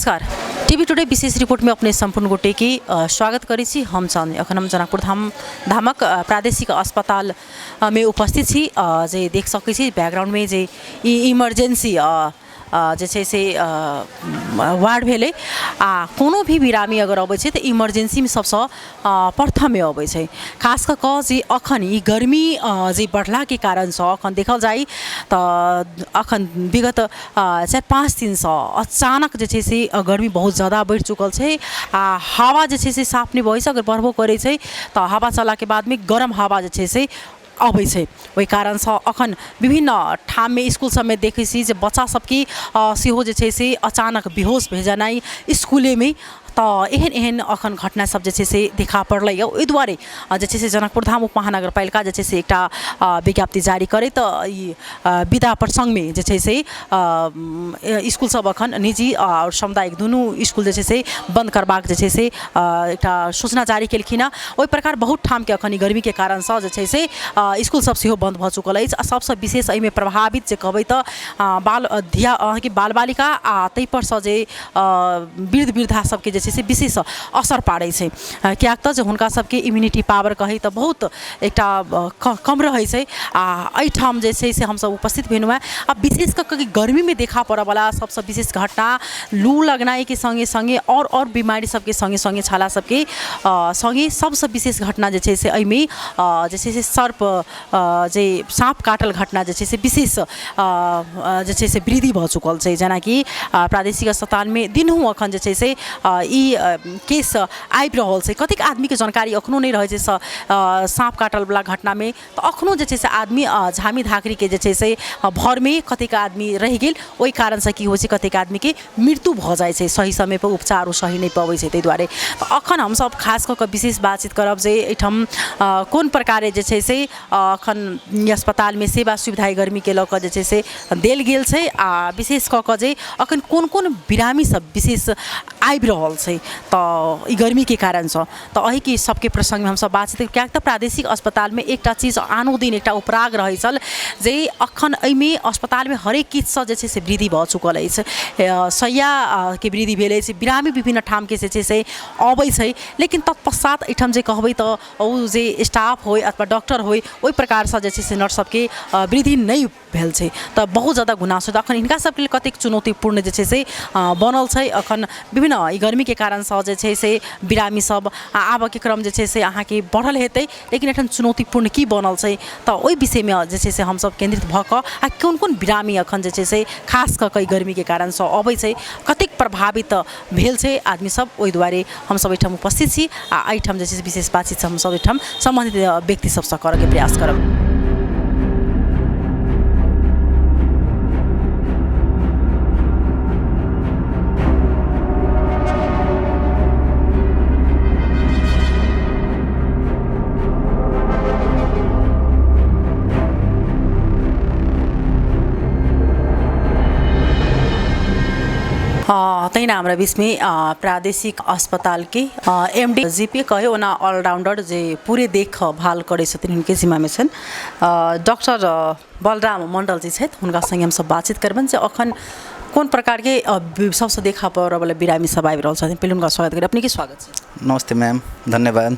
नमस्कार। TV today विशेष report में अपने संपूर्ण गोटे की स्वागत करी छी। हम अखन हम जनकपुर धामक प्रादेशिक अस्पताल में उपस्थित छी। जे देख सकै छी बैकग्राउंड में जे इमरजेंसी जे छै से वार्ड भेले आ कोनो भी बिरामी अगर अबै छै त इमरजेंसी में सबसे प्रथम में अबै छै। खास क जे अखन ई गर्मी जे बढ़ला के कारण से अखन देखल जाई त अखन विगत 4-5 दिन से अचानक जे छै से गर्मी बहुत ज़्यादा बढ़ चुकल छै आ हवा जे छै से साफ नहीं बहै छै। अगर बढ़बो करे छै त हवा चला के बाद में गरम हवा जे छै से अबै छै। ओहि कारण से अखन विभिन्न ठाम में स्कूल सब में देखै छी जे बच्चा सबकी सेहो जे छै से अचानक बेहोश भे जानाइ स्कूले में तो एहन एहन अखन घटना सब जे छै से देखा पड़लै। ओहि दुआरे जे छै से जनकपुर धाम उपमहानगरपालिका जे छै से एकटा विज्ञप्ति जारी करे तो ई विदा प्रसंग में जे छै से स्कूल सब अखन निजी और सामुदायिक दुनू स्कूल जे छै से बंद करबाक जे छै से एकटा सूचना जारी केलखिन। ओहि प्रकार बहुत ठाम के अखन गर्मी के कारण से जे छै से स्कूल सब सेहो बंद भ चुकल अछि। सबसे विशेष एहि में प्रभावित जे कहबै तो बाल बालिका आ तै पर से जे वृद्ध वृद्धा सबके जे से विशेष असर पाड़े छै। कियाक त जे हुनका सबके इम्यूनिटी पावर कही तो बहुत एकटा कम रहे छै। आ एठाम जे छै से हम सब उपस्थित भेलहुँ हैं। अब विशेष करके गर्मी में देखा पड़े वाला सबसे विशेष घटना लू लगनाई के संगे संगे और बीमारी सबके संगे संगे छाला सबके संगे सबसे विशेष घटना जे छै से एहिमे जे छै से सर्प जे साँप काटल घटना जे छै से विशेष जे छै से वृद्धि भ चुकल छै। जेना कि प्रादेशिक अस्पताल में दिनहु अखन जे छै से केस आबि रहल छै। कतेक आदमी के जानकारी अखनो नहीं रहे छै साँप काटल वाला घटना में तो अखनो जे छै से आदमी झामी धाकरी के जे छै से भर में कतेक आदमी रह गेल। ओहि कारण से की होइ छै कतेक आदमी के मृत्यु भ जाय छै सही समय पर उपचार सही नहीं पबै छै। तै दुआरे अखन हम सब खास क विशेष बातचीत करब जे एठम कोन प्रकारे जे छै से अखन अस्पताल में सेवा सुविधा गर्मी के लऽ कऽ जे छै से देल गेल छै। आ विशेष क जे अखन कोन कोन बिरामी सब विशेष आबि रहल छै तो ई गर्मी के कारण से तो अही की सबके प्रसंग में हम सब बातचीत क्या तो प्रादेशिक अस्पताल में एकटा चीज आनो दिन एकटा उपराग रहे छल जे अखन एहिमे अस्पताल में हरेक चीज से जे छै से वृद्धि भ चुकल अछि। शैया के वृद्धि भेल अछि। बिरामी विभिन्न ठाम के जे छै से अबै छै। लेकिन तत्पश्चात एठम जे कहबै तो ओ जे स्टाफ होय अथवा डॉक्टर होय ओहि प्रकार से जे छै से नर्स सबके वृद्धि नहीं भेल छै। तो बहुत ज़्यादा गुनासो अखन हिनका सबके लिए कतेक चुनौतीपूर्ण जे छै से बनल छै। अखन विभिन्न गर्मी के कारण से जे छै से बिरामी सब आबऽ के क्रम जे छै से अहाँ के बढ़ल हेतै। लेकिन एठन चुनौतीपूर्ण की बनल छै तो ओहि विषय में जे छै से हम सब केंद्रित भ क आ कोन कोन बिरामी अखन जे छै से खास क के गर्मी के कारण से अबै छै कतेक प्रभावित भेल छै आदमी सब। ओहि दुआरे हम सब एठम उपस्थित छी आ एठम जे छै से विशेष बातचीत हम सब एठम संबंधित व्यक्ति सबसे करऽ के प्रयास करब। तैना हमारा बीच में प्रादेशिक अस्पताल के एमडी जीपी कहे ओना ऑलराउंडर जे पूरे देख भाल करे छथिन हुनके जिम्मा में छन डॉक्टर बलराम मंडल जी छथि। हुनका संगे हम सब बातचीत करबन जे अखन कोन प्रकार के सबसे देखा पड़े वाला बिरामी सब आबि रहल छथिन। पहले उनका स्वागत करें। अपने के स्वागत है। नमस्ते मैम, धन्यवाद।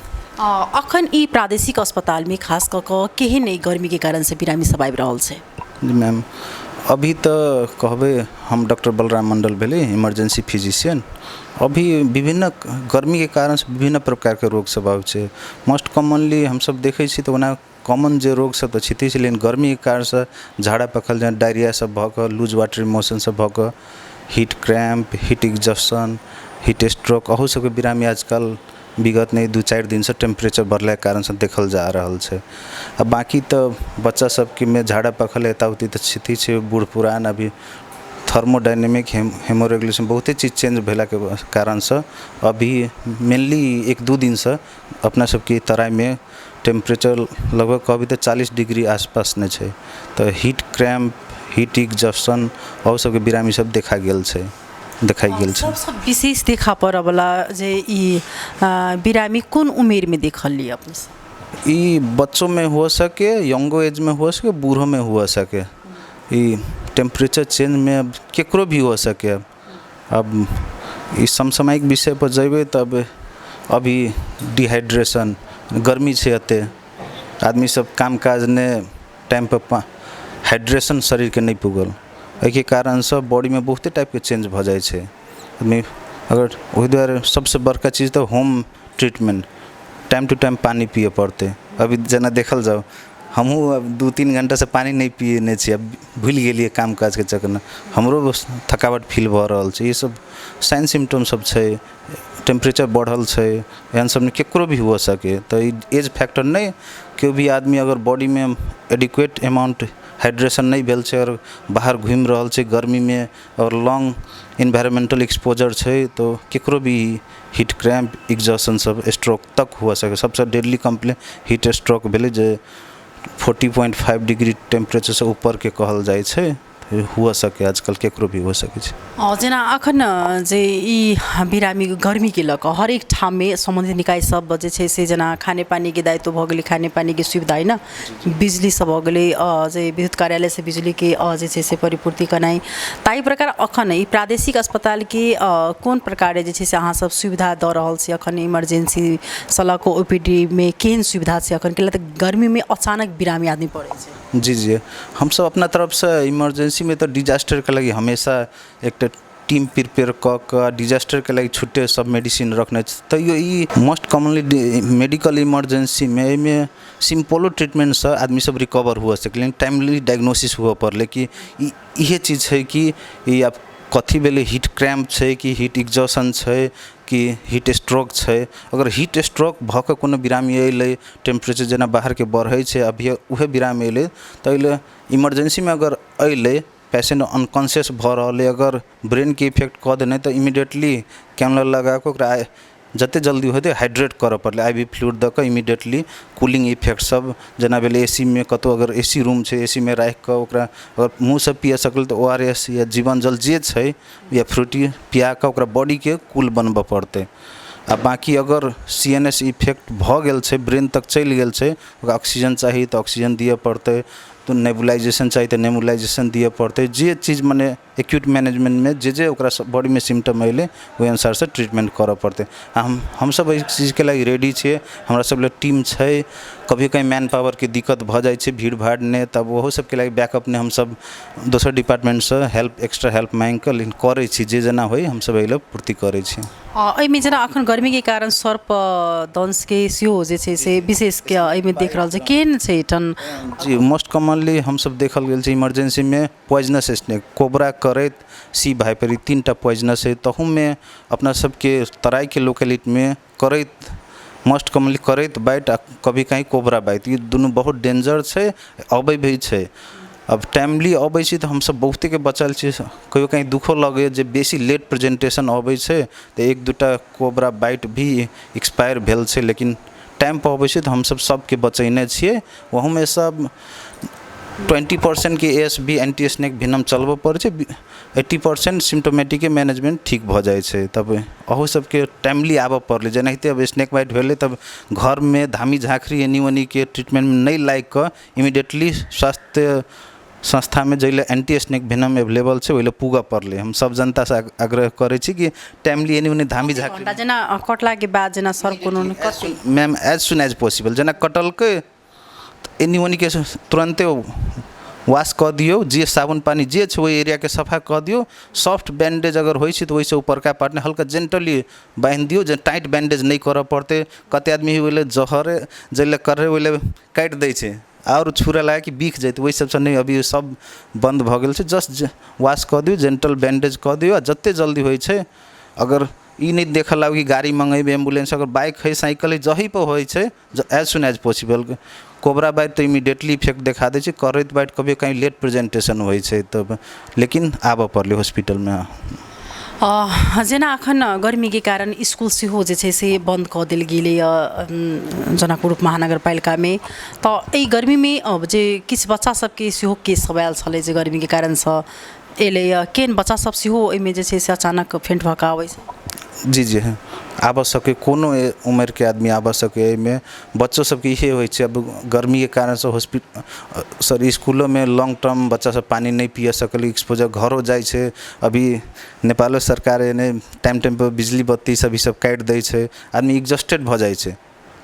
अखन ई प्रादेशिक अस्पताल में खास क केहन गर्मी के कारण से बिरामी सब आबि रहल छै? जी मैम, अभी तो कहबे हम डॉक्टर बलराम मंडल भेले इमरजेंसी फिजिशियन। अभी विभिन्न गर्मी के कारण से विभिन्न प्रकार के रोग सब आबै छै। मोस्ट कॉमनली हम सब देखे छी तो ओना कॉमन जे रोग सब तो छिते छै। लेकिन गर्मी के कारण से झाड़ा पखल जेना डायरिया सब भ क लूज वाटर मोशन सब भ क heat cramp heat exhaustion heat stroke अहू सबके बिरामी आजकल विगत नहीं 2-4 दिन से टेम्परेचर बढ़ला के कारण से देखल जा रहल छै। अब बाकी तो बच्चा सबके में झाड़ा पखल एताउती तो छिती छै। बूढ़ पुरान अभी थर्मोडायनेमिक हेमोरेगुलेशन बहुते चीज़ चेंज भेला के कारण से अभी मेनली 1-2 दिन से अपना सबके तराई में टेम्परेचर लगभग कभी तो 40 डिग्री आसपास ने छै। तो हीट क्रैम्प हीट एग्जॉशन और सबके बिरामी सब देखा गेल छै। सबसे विशेष देखा पड़े वाला जे ई बिरामी कौन उम्र में देखल लिए अपने से? ई बच्चों में हो सके, यंगो एज में हो सके, बूढ़ों में हो सके। ई टेम्परेचर चेंज में केकरो भी हो सके। अब ई समसामयिक विषय पर जेबै तब अभी डिहाइड्रेशन गर्मी छै एते आदमी सब काम काज ने टाइम पर हाइड्रेशन शरीर के नहीं पुगल एहि के कारण से बॉडी में बहुते टाइप के चेंज भ जाय छै आदमी अगर ओहि दुआरे सबसे बड़का चीज तो home treatment time to time पानी पिए पड़ते अभी जना देखल जाओ हमहूँ अब 2-3 घंटा से पानी नहीं पिए छी अब भूल गेलिए काम काज के चक्कर में हमरो थकावट फील भ रहल छै ये सब साइन सिम्टम सब छै टेम्परेचर बढ़ल छै एहन सब केकरो भी हो सके तो एज फैक्टर नहीं केओ भी आदमी अगर बॉडी में एडिक्वेट अमाउंट हाइड्रेशन नहीं भेल छै और बाहर घूम रहल छै गर्मी में और लॉन्ग इन्वायरमेंटल एक्सपोजर छै तो केकरो भी हीट क्रैम्प एग्जॉशन सब स्ट्रोक तक हो सके सबसे डेडली कंप्लेन हीट स्ट्रोक भेले जे 40.5 डिग्री टेम्परेचर से ऊपर के कहल जाय छै हो सके आजकल केकरो भी हो सके छै जेना अखन जे ई बिरामी गर्मी के लक हरेक ठाम में संबंधित निकाय सब जे छै से जेना खाने पानी के दायित्व भ गेलै खाने पानी के सुविधा है ना बिजली सब भ गेलै जे विद्युत कार्यालय से बिजली के जे छै से परिपूर्ति करनाइ ताहि प्रकार अखन ई प्रादेशिक अस्पताल के कोन प्रकार जे छै से अहाँ सब सुविधा द रहल छी अखन इमरजेंसी सलाह ओपीडी में केहन सुविधा छै अखन के गर्मी में अचानक बिरामी आदमी पड़े छै जी हम सब अपना तरफ से इमरजेंसी में तो डिजास्टर के लगी हमेशा एक टीम प्रिपेयर क डिजास्टर के लगी छुट्टे सब मेडिसिन रखने तैयो ई मोस्ट कॉमनली मेडिकल इमरजेंसी में सिंपलो ट्रीटमेंट से आदमी सब रिकवर हुआ सके लेकिन टाइमली डायग्नोसिस हुआ पर लेकिन ये चीज़ है कि ये आप कथी बेले हीट क्रैम्प छै कि हीट एग्जॉशन छै कि हीट स्ट्रोक छै अगर हीट स्ट्रोक भ के कोनो बिरामी अइले टेम्परेचर जना बाहर के बढ़ै छै अभी उहे बिरामी अइले तो इमरजेंसी में अगर अइले पेशेंट अनकॉन्शियस भ रहल अगर ब्रेन के इफेक्ट क देने तो इमीडिएटली कैमरा लगा के ओकरा जते जल्दी होते हाइड्रेट करे पड़े आईवी फ्लूइड द के इमीडिएटली कूलिंग इफेक्ट सब जना बेले एसी में कतो अगर एसी रूम छै एसी में राख के ओकरा अगर मुँह से पिए सकल तो ओआरएस या जीवन जल जे छै या फ्रूटी पिया के ओकरा बॉडी के कूल बनबे पड़ते आ बाकी अगर सीएनएस इफेक्ट भ गेल छै ब्रेन तक चल गेल छै ओकरा ऑक्सीजन चाहिए तो ऑक्सीजन दिए पड़ते तो नेबुलाइजेशन चाहिए तो नेबुलाइजेशन दिए पड़ते जे चीज़ माने एक्यूट मैनेजमेंट में जे ओकरा बॉडी में सिम्टम अइले वही अनुसार से ट्रीटमेंट करे पड़ते हम सब इस चीज़ के लिए रेडी छे हमरा सब ले टीम छै कभी कहीं मैन पावर के दिक्कत भ जाए छै भीड़ भाड़ ने तब वह सब के लिए बैकअप ने हम सब दोसर डिपार्टमेंट से हेल्प एक्स्ट्रा हेल्प मांग के लेकिन करे छी जे जना होई हम सब एले पूर्ति करे छी एहिमे जेना अखन गर्मी के कारण सर्प दंश के सेहो जे छै से विशेष के एहिमे देख रहल छै केहन छै टन जी मोस्ट कॉमनली हम सब देखल गेल छै इमरजेंसी में पॉइजनस स्नेक कोबरा करैत सी भाइपरी 3टा पॉइजनस है तहू में अपना सबके तराई के लोकेलिटी में करैत मोस्ट कॉमनली करैत बाइट कभी कहीं कोबरा बाइट ये दोनों बहुत डेंजर छै अबै भी छै अब टाइमली अबै छी तो हम सब बहुते के बचल छी कहियो कहीं दुखो लगे जे बेसी लेट प्रेजेंटेशन अबै छै तो 1-2टा कोबरा बाइट भी एक्सपायर भेल छै लेकिन टाइम पर अबै छी तो हम सब के बचैने छिए वहू में सब 20% के एएसबी एंटी स्नेक भेनम चलबो पड़े छै 80% सिम्टोमेटिक मैनेजमेंट ठीक भ जाए छै तब अहू सबके टाइमली आबऽ पड़ले जेनाहिते अब स्नेक बाइट भेले तब घर में धामी झाँखरी एनी वनी के ट्रीटमेंट में नहीं लायक क इमीडिएटली स्वास्थ्य संस्था में जैले एंटी स्नेक भेनम अवेलेबल छै ओइले पुगा पड़ले हम सब जनता से आग्रह करे छी कि टाइमली एनी वनी धामी झाँखरी जना कटला के बाद जना सर कोनो ma'am as soon as possible जना कटल के एनी वनी के तुरंते वाश कर दियो जे साबुन पानी जे छै ओहि एरिया के सफा कर दियो सॉफ्ट बैंडेज अगर होइ छै तो वैसे ऊपर का पार्ट हल्का जेंटली बांध दियो जे टाइट बैंडेज नहीं करे पड़ते कते आदमी होले जहरे जैले करे होले काट दै छै और छुरा लगा कि बीख जाते वही सबसे नहीं अभी सब बंद भ गेल छै जस्ट वाश कर दियो जेंटल बैंडेज कर दियो जते जल्दी होइ छै अगर ई नहीं देखल आब कि गाड़ी मंगेबे एम्बुलेंस अगर बाइक है साइकिल है जही पर होइ छै as soon as possible cobra bite तो इमीडिएटली इफेक्ट देखा दे छै करैत बाइट कभी कहीं लेट प्रेजेंटेशन होइ छै तब लेकिन आबऽ पड़ले हॉस्पिटल में जेना अखन गर्मी के कारण स्कूल सेहो जे छै से बंद कऽ देल गेलै जनकपुर महानगरपालिका में तो एहि गर्मी में अब जे किछु बच्चा सबके सेहो केस सब आयल छलै जे गर्मी के कारण से एले केहन बच्चा सब सेहो एहिमे जे छै से अचानक फेंट भका आबै छै जी आबऽ सके, कोनो उम्र के आदमी आबऽ सके। एहिमे बच्चो सबके इहे होइ छै, अब गर्मी के कारण से हॉस्पिटल स्कूलों में लॉन्ग टर्म बच्चा सब पानी नहीं पिए सकल, एक्सपोजर घरों जाइ छै। अभी नेपालो सरकार एने टाइम पर बिजली बत्ती सब ई सब काटि दै छै, आदमी एग्जॉस्टेड भऽ जाइ छै।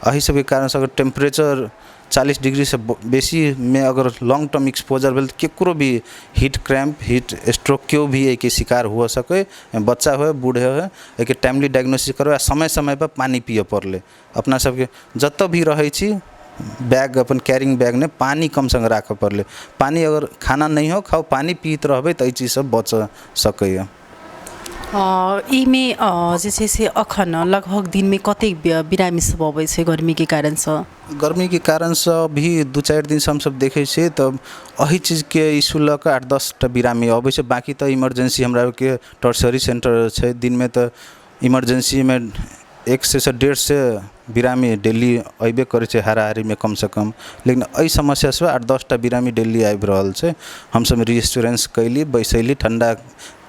एहि सबके कारण से अगर टेम्परेचर 40 डिग्री से बेसी में अगर लॉन्ग टर्म एक्सपोजर भेल, केकरो भी हीट क्रैम्प, हीट स्ट्रोक केओ भी एक शिकार हो सके, बच्चा हो बूढ़े हो, एक टाइमली डायग्नोसिस करो, समय समय पर पानी पिए पड़ले। अपना सबके जतऽ भी रहै छी बैग, अपन कैरिंग बैग में पानी कम संग राखऽ पड़ले। पानी अगर खाना नहीं हो खाओ, पानी पीत रहबै तऽ ई चीज सब बच सकैए। इमे जे छै से अखन लगभग दिन में कतेक बिरामी सब अबै छै गर्मी के कारण से? गर्मी के कारण से अभी 2-4 दिन से हम सब देखे छियै तब अही चीज के इशू लऽ कऽ 8-10 टा बिरामी अबै छै। बाकी तऽ इमरजेंसी हमरा के टर्सरी सेंटर छै, दिन में तऽ इमरजेंसी में 100 से 150 बिरामी डेली अयबे करे छै हाराहारी में कम से कम। लेकिन एहि समस्या से 8-10 टा बिरामी डेली आबि रहल छै। हम सब रीएश्योरेंस कैली, बैसैली, ठंडा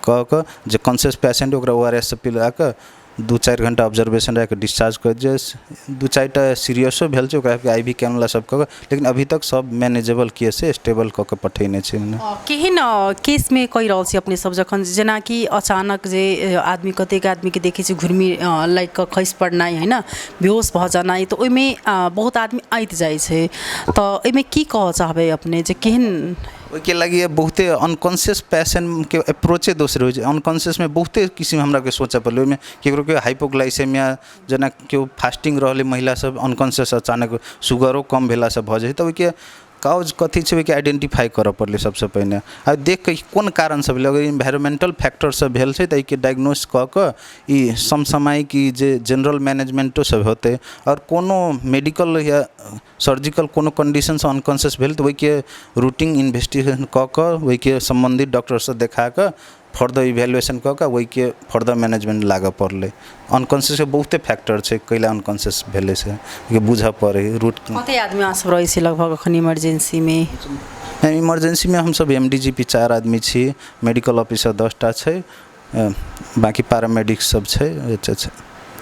कऽ कऽ जे कॉन्शियस पेशेंट ओकरा ORS सब पिला कऽ 2-4 घंटा ऑब्जर्वेशन रह के डिस्चार्ज कर दिए। 2-4 टा सीरियसो भेल छै, ओकरा IV कैनुला सब कऽ, लेकिन अभी तक सब मैनेजेबल केस है, स्टेबल कऽ के पठेने छै। केहन केस में कहि रहल छी अपने सब, जखन जेना कि अचानक जे आदमी, कतेक आदमी के देखे छी घुर्मी लाइक कऽ खसि पड़नाइ है ना, बेहोश भऽ जानाइ, तऽ ओहिमे बहुत आदमी आइत जाइ छै। तऽ एहिमे की कहऽ चाहबै अपने, जे केहन ओहिके लागि बहुते अनकॉन्शियस पेशेंट के अप्रोचे दोसर होइ छै। अनकॉन्शियस में बहुते किस्म हमरा के सोचऽ पड़लै। ओहिमे केकरो के हाइपोग्लाइसेमिया, जेना केओ फास्टिंग रहले महिला सब अनकॉन्शियस अचानक शुगरो कम भेला से भऽ जाइ छै। तऽ ओहिके काउज कथी छै ओहिके आइडेंटिफाई करऽ पड़लै सबसे पहिने, आ देख के कोन कारण से भेलै। अगर इन्वायरमेंटल फैक्टर से भेल छै तऽ एहिके डायग्नोस कऽ कऽ ई समसामयिक जे जनरल मैनेजमेंटो सब होतै, और कोनो मेडिकल या सर्जिकल कोनो कंडीशन से अनकॉन्शियस भेल तऽ ओहिके रूटीन इन्वेस्टिगेशन कऽ कऽ ओहिके सम्बन्धित डॉक्टर से देखा कऽ फर्दर इवैल्यूएशन कऽ कऽ ओहिके फर्दर मैनेजमेंट लागऽ पड़लै। अनकॉन्शियस के बहुते फैक्टर छै कैला अनकॉन्शियस भेलै से बुझऽ पड़ै। रूट कते आदमी आसब रहै छै लगभग अखन इमरजेंसी में? इमरजेंसी में हम सब MDGP 4 आदमी छी, मेडिकल ऑफिसर 10 टा छै, बाकी पैरामेडिक सब छै,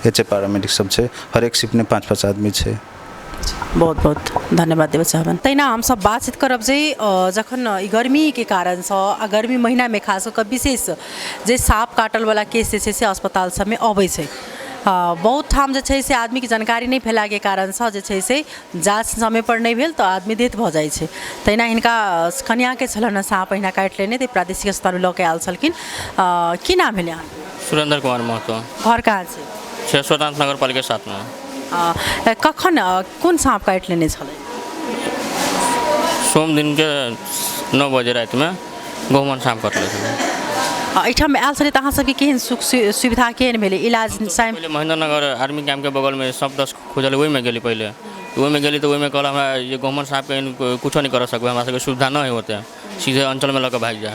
HA पैरामेडिक सब छै, हर एक शिफ्ट में 5-5 आदमी छै। बहुत बहुत धन्यवाद देव चाहबन। तैना हम सब बातचीत करब जे जखन गर्मी के कारण से गर्मी महीना में खास कऽ विशेष जे साँप काटल वाला केस जे छै से अस्पताल सब में अबै छै। बहुत ठाम जे छै से आदमी के जानकारी नहीं फैला के कारण से जे छै से जाँच समय पर नहीं भेल तो आदमी डेथ भऽ जाइ छै। तहिना हिनका कन्या के छलन साँप अहिना काटि लेने, तऽ प्रादेशिक अस्पताल में लऽ के आयल छलखिन। की नाम भेलै अहाँ? सुरेंद्र कुमार महतो। घर कहाँ छै? शेषवनाथ नगर पालिका 7 में। कखन कोन साँप काटि लेने छलै? सोम दिन के 9 बजे रात में गहुमन साँप काटले छलै। एहिठाम आयल छलै तऽ अहाँ सबके केहन सुख सुविधा केहन भेलै? इलाज पहले महेंद्र नगर आर्मी कैंप के बगल में सब 10 खोजल, वही में गेली पहले। वही में गेली तो वही में कहल हमरा ये गहुमन साँप के कुछ नहीं कर सकबै, हमरा सबके सुविधा नहीं होते, सीधे अंचल में लऽ के भाग जा।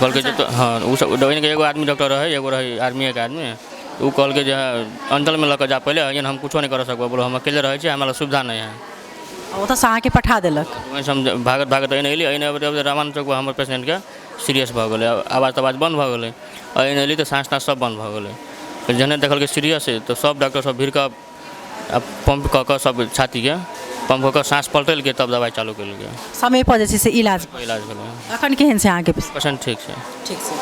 कहल के हाँ उ सब एगो आदमी डॉक्टर रहे, एगो रहे आर्मी के आदमी, तो कहल के जो अंचल में लऽ के जा पहले, हम कुछ नहीं कर सकबै, बोलो हम अकेले रहे, हमरा सुविधा नहीं है। ओतऽ से अहाँके पठा देलक? वैसे हम भागत भागत एने अयली, एने रामान चौक हमर पेशेंट के सीरियस भऽ गेलै, आवाज तवाज बंद भऽ गेलै, एने अयली तऽ सांस ताँस सब बंद भऽ गेलै। जहने देखल के सीरियस है तो सब डॉक्टर सब भीड़ कऽ पंप कऽ कऽ सब छाती के पंप कऽ कऽ सांस पलटल के तब दवाई चालू कयल गेल। समय पर जे छै से इलाज भेलै। अखन केहन छै अहाँके पेशेंट? ठीक छै, ठीक छै,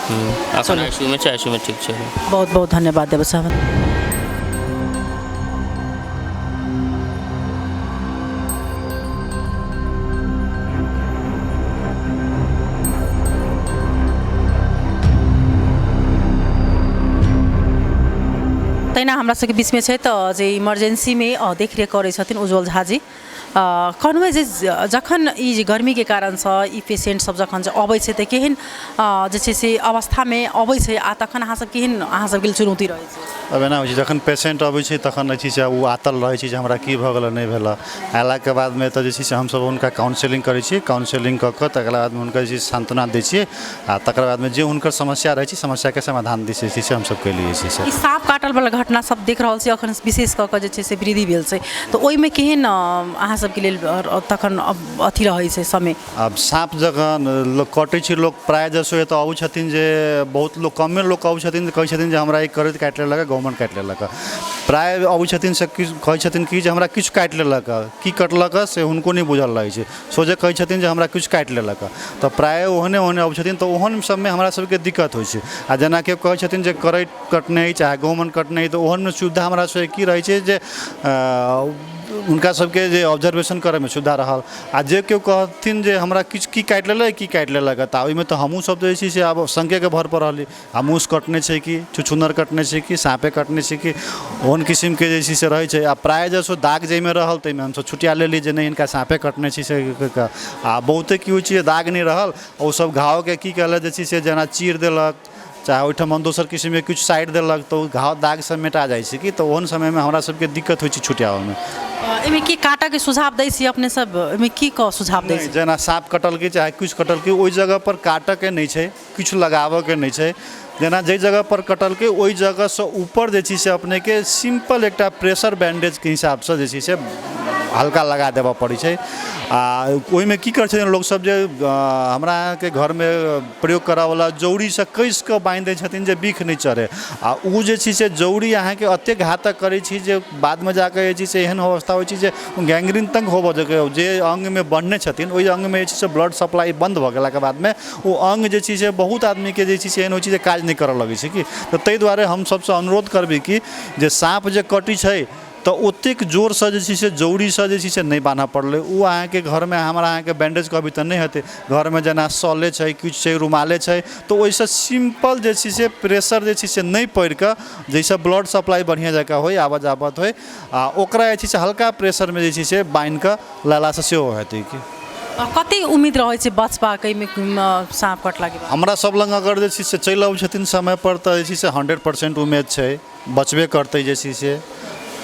अखन ICU में छै, ICU में ठीक छै। बहुत बहुत धन्यवाद देव साहब। तैना हमरा सबके बीच में छै तऽ जे इमरजेंसी में देखरेख करै छथिन उज्जवल झा जी। कहलहुँ जे जखन ई गर्मी के कारण से ई पेशेंट सब जखन अबै छै तऽ केहन जे छै से अवस्था में अबै छै, आ तखन अहाँ सब केहन अहाँ सबके चुनौती रहै छै? अब एना होइ छै जखन पेशेंट अबै छै तखन जे छै से ओ आतल रहै छै जे हमरा की भऽ गेल नहि भेल। अयलाके बादमे तऽ जे छै से हमसब हुनका काउंसलिंग करै छियै, काउंसलिंग कऽ कऽ तकर बादमे हुनका जे छै से सांत्वना दै छियै, आ तकर बादमे जे हुनकर समस्या रहै छै समस्याके समाधान दै छै से हमसब के लिए छै। ई साँप काटल वाला घटना अपना सब देख रहल छी अखन विशेष कऽ कऽ जे छै से वृद्धि भेल छै तऽ ओहिमे केहन अहाँ सबके लेल तखन अथी रहै छै समय अब साँप जखन लोक कटै छै लोक प्राय जसो एतऽ अबै छथिन जे बहुत लोग कमे लोग अबै छथिन कहै छथिन जे हमरा ई करैत काटि लेलक गवर्नमेंट काटि लेलक प्राय अबै छथिन से कहै छथिन कि जे हमरा किछु काटि लेलक की कटलक से हुनको नहि बुझल रहै छै सोझे कहै छथिन जे हमरा किछु काटि लेलक तऽ प्राय ओहने अबै छथिन तऽ ओहन सबमे हमरा सबके दिक्कत होइ छै आ जेना कि कहै छथिन जे करैत कटने चाहे गवर्नमेंट कटने तऽ ओहनमे सुविधा हमरा सबके की रहै छै जे हुनका सबके जे ऑब्जर्वेशन करैमे सुविधा रहल आ जे केओ कहथिन जे हमरा किछु की काटि लेलक तऽ ओहिमे तऽ हमहूँ सब जे छै से आब शंकेके भर पर रहली आ मूस कटने छै कि छुछुनर कटने छै कि साँपे कटने छै कि ओहन किसिमके जे छै से रहै छै आ प्राय जसो दाग जाहिमे रहल ताहिमे हमसब छुटिया लेली जे नहि हिनका साँपे कटने छै से आ बहुते की होइ छै दाग नहि रहल ओ सब घावके की कहलक जे छै से जेना चीर देलक चाहे ओहिठाम दोसर किसिमके किछु साइड देलक तऽ घाव दाग सब मिटा जाइ छै कि तऽ ओहन समयमे हमरा सबके दिक्कत होइ छै छुटियाबैमे एहिमे की काटऽके सुझाव दै छी अपने सब एहिमे की कऽ सुझाव दै छी जेना साँप कटलकै चाहे किछु कटलकै ओहि जगह पर काटऽके नहि छै किछु लगाबऽके नहि छै जेना जाहि जगह पर कटलकै ओहि जगहसँ ऊपर जे छै से अपनेके सिंपल एकटा प्रेशर बैंडेजके हिसाबसँ जे छै से हल्का लगा देबऽ पड़ै छै आ ओहिमे की करै छथिन लोकसब जे हमरा अहाँके घरमे प्रयोग करऽवला जौड़ीसँ कसि कऽ बान्हि दै छथिन जे बिख नहि चढ़ै आ ओ जे छै से जौड़ी अहाँके एतेक घातक करै छी जे बादमे जाकऽ जे छै से एहन अवस्था होइ छै जे गैंग्रीन तक होबऽ जे अङ्गमे बढ़ने छथिन ओहि अङ्गमे जे छै से ब्लड सप्लाई बन्द भऽ गेलाके बादमे ओ अङ्ग जे छै से बहुत आदमीके जे छै से एहन होइ छै जे काज नहि करऽ लगै छै कि तऽ ताहि दुआरे हम सबसँ अनुरोध करबै कि जे साँप जे कटै छै तऽ ओतेक जोरसँ जे छै से जौड़ीसँ जे छै से नहि बान्हऽ पड़लै ओ अहाँके घरमे हमरा अहाँके बैंडेज कहबै तऽ नहि हेतै घरमे जेना सॉले छै किछु छै रुमाले छै तऽ ओहिसँ सिंपल जे छै से प्रेशर जे छै से नहि पड़ि कऽ जाहिसँ ब्लड सप्लाई बढ़िआँ जकाँ होइ आबऽ जाबत होइ आ ओकरा जे छै से हल्का प्रेशरमे जे छै से बान्हि कऽ लेलासँ सेहो हेतै कि कते उम्मीद रहै छै बचबाक एहिमे साँप कटलाके बाद हमरा सब लग अगर जे छै से चलि अबै छथिन समय पर तऽ जे छै से 100% उम्मीद छै बचबे करतै जे छै से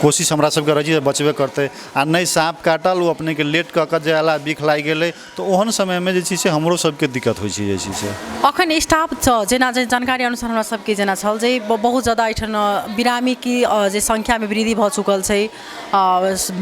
कोशिश हमरा सबके रहै छै बचबे करतै आ नहि साँप काटल ओ अपनेके लेट कऽ कऽ जे अला बिख लागि गेलै तऽ ओहन समयमे जे छै से हमरो सबके दिक्कत होइ छै जे छै से अखन स्टाफ छ जेना जे जानकारी अनुसार हमरा सबके जेना छल जे बहुत ज़्यादा एहिठाम बिरामी की जे संख्यामे वृद्धि भऽ चुकल छै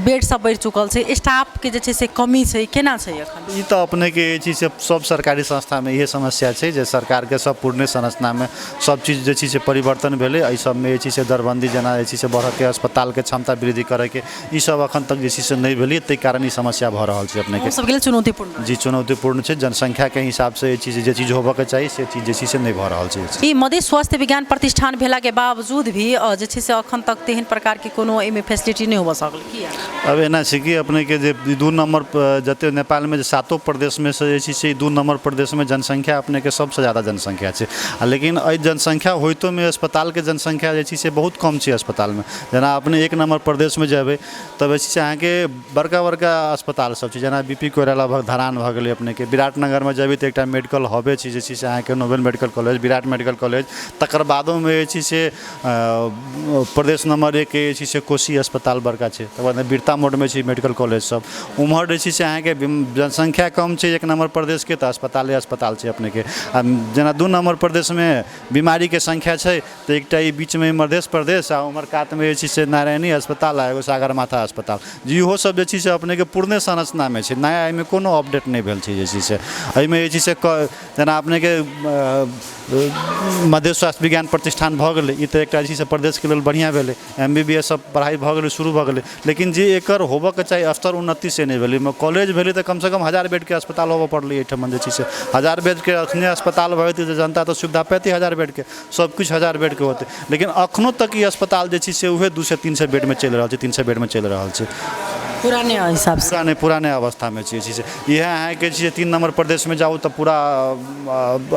बेड सब बढ़ि चुकल छै स्टाफके जे छै से कमी छै केना छै एखन ई तऽ अपनेके जे छै से सब सरकारी संस्थामे इहे समस्या छै जे सरकारके सब पूर्ण संरचनामे सब चीज जे छै से परिवर्तन भेलै एहि सबमे जे छै से दरबन्दी जेना जे छै से बढ़के अस्पतालके क्षमता वृद्धि करैके ई सब अखन तक जे छै से नहि भेलै ताहि कारण ई समस्या भऽ रहल छै अपनेके सबके लेल चुनौतीपूर्ण जी चुनौतीपूर्ण छै जनसंख्याके हिसाबसँ जे चीज होबऽके चाही से चीज जे छै से नहि भऽ रहल छै ई मधेश स्वास्थ्य विज्ञान प्रतिष्ठान भेलाके बावजूद भी जे छै से अखन तक तेहन प्रकारके कोनो एहिमे फैसिलिटी नहि होबऽ सकल किया अब एना छै कि अपनेके जे 2 नंबर जते नेपालमे जे 7 प्रदेशमे से जे छै से 2 नंबर प्रदेशमे जनसंख्या अपनेके सबसँ ज़्यादा जनसंख्या छै लेकिन एहि जनसंख्या होइतोमे अस्पतालके जनसंख्या जे छै से बहुत कम छै अस्पतालमे जेना अपने 1 नंबर प्रदेशमे जेबै तब जे छै से अहाँके बड़का बड़का अस्पताल सब छै जेना BP कोइराला धरान भऽ गेलै अपनेके विराटनगरमे जेबै तऽ एकटा मेडिकल हबे छै जे छै से अहाँके Nobel medical college Virat medical college तकर बादोमे जे छै से प्रदेश नंबर 1 के जे छै से कोशी अस्पताल बड़का छै तकर बाद बिरता मोडमे छै मेडिकल कॉलेज सब उम्हर जे छै से अहाँके जनसंख्या कम छै 1 नंबर प्रदेशके तऽ अस्पताल छै अपनेके आ जेना 2 नंबर प्रदेशमे बीमारीके संख्या छै तऽ एकटा ई बीचमे मध्य प्रदेश आ उम्हर कातमे जे छै से नारायणी अस्पताल आ एगो सागरमाथा अस्पताल इहो सब जे छै से अपनेके पूर्णे संरचनामे छै नया एहिमे कोनो अपडेट नहि भेल छै जे छै से एहिमे जे छै से जेना अपनेके मधेश स्वास्थ्य विज्ञान प्रतिष्ठान भऽ गेलै ई तऽ एकटा जे छै से प्रदेशके लेल बढ़िआँ भेलै MBBS सब पढ़ाइ भऽ गेलै शुरू भऽ गेलै लेकिन जे एकर होबऽके चाही स्तर उन्नति से नहि भेलै कॉलेज भेलै तऽ कमसँ कम 1000 बेडके अस्पताल होबऽ पड़लै एहिठाम जे छै से 1000 बेडके अखने अस्पताल भऽ जेतै तऽ जनता तऽ सुविधा पेतै 1000 बेडके सबकिछु 1000 बेडके होतै लेकिन अखनो तक ई अस्पताल जे छै से उहे 200-300 बेडमे चलि रहल छै 300 बेडमे चलि रहल छै पुराने हिसाब से पुराने अवस्थामे छै इएह अहाँके छै 3 नंबर प्रदेशमे जाउ तऽ पूरा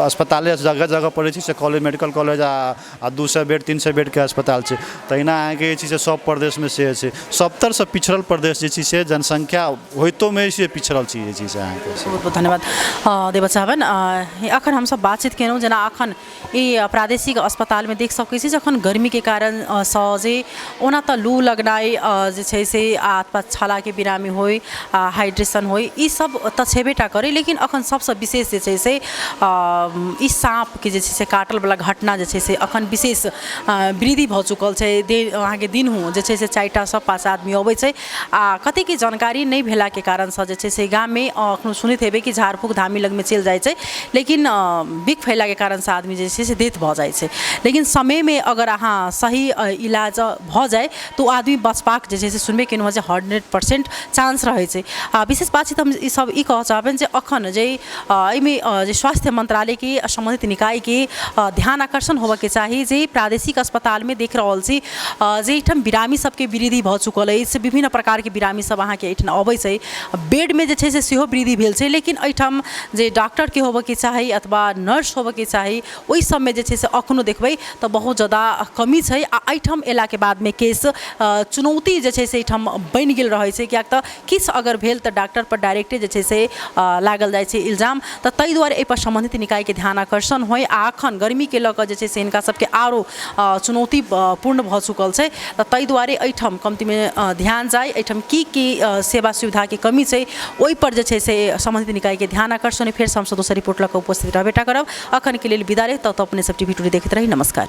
अस्पताले जगह जगह पर छै से कॉलेज मेडिकल कॉलेज आ 200 बेड 300 बेडके अस्पताल छै तहिना अहाँके जे छै से सब प्रदेशमे से छै 70 पिछड़ल प्रदेश जे छै से जनसंख्या होइतोमे से पिछड़ल छै जे छै से अहाँके बहुत बहुत धन्यवाद देव चाहबन अखन हमसब बातचीत केलहुँ जेना अखन ई प्रादेशिक अस्पतालमे देख सकै छी जखन गर्मीके कारण सँ जे ओना तऽ लू लगनाइ जे छै से अथवा छाला के बिरामी होय हाइड्रेशन होय ई सब त छेबेटा करे लेकिन अखन सबसे विशेष जे छै से ई साँप के जे छै से काटल वाला घटना जे छै से अखन विशेष वृद्धि भ चुकल छै अहाँ के दिन हो जे छै से 4टा सब 5 आदमी अबै छै आ कते की जानकारी नहीं भेला के कारण से जे छै से गाम में अखनो सुनित हेबे कि झाड़फूक धामी लग में चल जाय छै लेकिन बिक फैला के कारण से आदमी जे छै से डेथ भ जाय छै लेकिन समय में अगर अहाँ सही इलाज भ जाए तो आदमी बचपाक जे छै से सुनबे केनु 100% चांस रहे छै विशेष बातचीत हम ई सब ई कह चाहबेन जे अखन जे एमे जे स्वास्थ्य मंत्रालय के संबंधित निकाय के ध्यान आकर्षण होबे के चाही जे प्रादेशिक अस्पताल में देख रहल छी जे एठम बिरामी सबके वृद्धि भ चुकल अछि विभिन्न प्रकार के बिरामी सब अहाँ के एठन अबै छै बेड में जे छै से सेहो वृद्धि भेल छै लेकिन एठम जे डॉक्टर के होबे के चाही अथवा नर्स होबे के चाही ओहि सब में जे छै से अखनो देखबै त बहुत ज्यादा कमी छै आ एठम एला के बाद में केस चुनौती जे छै से एठम बनि गेल रहै छै कियाक त किस अगर भेल त डॉक्टर पर डायरेक्टे जे छै से लागल जाय छै इल्जाम त तै दुआरे एहि पर संबंधित निकाय के ध्यान आकर्षण होय आ अखन गर्मी के लऽ कऽ जे छै से हिनका सबके आरो चुनौती पूर्ण भ चुकल छै त तै दुआरे एठम कमती में ध्यान जाय एठम की सेवा सुविधा के कमी छै ओहि पर जे छै से संबंधित निकाय के ध्यान आकर्षण फेर से हम दोसर रिपोर्ट लऽ कऽ उपस्थित रहबेटा करब अखन के लेल विदा रही त अपने सब टीवी टुडे देखैत रही नमस्कार।